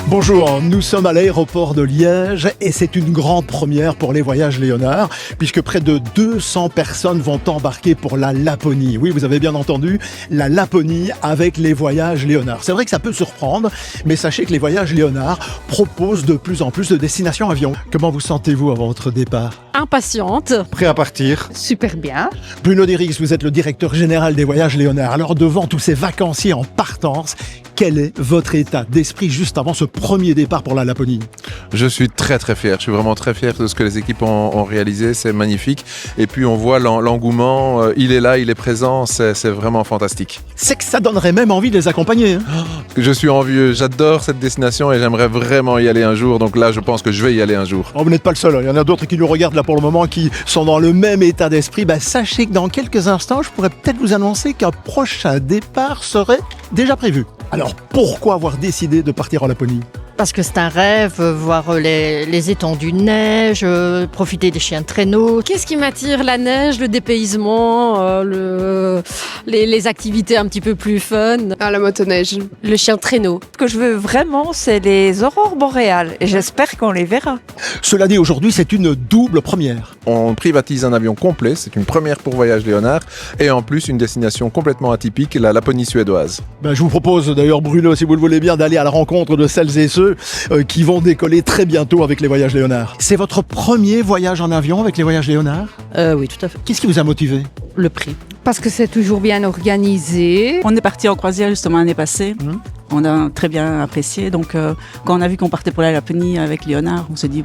Bonjour, nous sommes à l'aéroport de Liège et c'est une grande première pour les voyages Léonard puisque près de 200 personnes vont embarquer pour la Laponie. Oui, vous avez bien entendu, la Laponie avec les voyages Léonard. C'est vrai que ça peut surprendre, mais sachez que les voyages Léonard proposent de plus en plus de destinations avion. Comment vous sentez-vous avant votre départ ? Impatiente. Prêt à partir. Super bien. Bruno Derix, vous êtes le directeur général des voyages Léonard. Alors devant tous ces vacanciers en partance, quel est votre état d'esprit juste avant ce premier départ pour la Laponie ? Je suis très fier, je suis vraiment très fier de ce que les équipes ont réalisé, c'est magnifique. Et puis on voit l'engouement, il est là, il est présent, c'est vraiment fantastique. C'est que ça donnerait même envie de les accompagner. Hein ? Je suis envieux, j'adore cette destination et j'aimerais vraiment y aller un jour, donc là je pense que je vais y aller un jour. Oh, vous n'êtes pas le seul, il y en a d'autres qui nous regardent là pour le moment qui sont dans le même état d'esprit. Sachez que dans quelques instants, je pourrais peut-être vous annoncer qu'un prochain départ serait déjà prévu. Alors pourquoi avoir décidé de partir en Laponie ? Parce que c'est un rêve, voir les étendues de neige, profiter des chiens de traîneau. Qu'est-ce qui m'attire ? La neige, le dépaysement, les activités un petit peu plus fun. Ah, la motoneige. Le chien de traîneau. Ce que je veux vraiment, c'est les aurores boréales et j'espère qu'on les verra. Cela dit, aujourd'hui, c'est une double première. On privatise un avion complet, c'est une première pour Voyage Léonard et en plus une destination complètement atypique, la Laponie suédoise. Je vous propose d'ailleurs, Bruno, si vous le voulez bien, d'aller à la rencontre de celles et ceux qui vont décoller très bientôt avec les voyages Léonard. C'est votre premier voyage en avion avec les voyages Léonard ? Oui, tout à fait. Qu'est-ce qui vous a motivé ? Le prix. Parce que c'est toujours bien organisé. On est parti en croisière justement l'année passée. On a très bien apprécié. Donc, quand on a vu qu'on partait pour la Laponie avec Léonard, on s'est dit,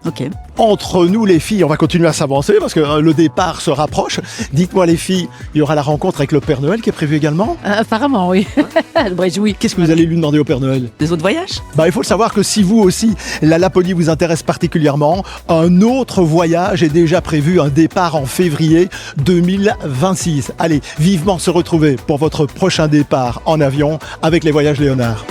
ok. Entre nous, les filles, on va continuer à s'avancer parce que le départ se rapproche. Dites-moi, les filles, il y aura la rencontre avec le Père Noël qui est prévue également ? Apparemment, oui. Oui. Qu'est-ce que vous allez lui demander au Père Noël ? Des autres voyages ? Il faut le savoir que si vous aussi, la Laponie vous intéresse particulièrement, un autre voyage est déjà prévu, un départ en février 2026. Allez, vivement se retrouver pour votre prochain départ en avion avec les voyages Léonard.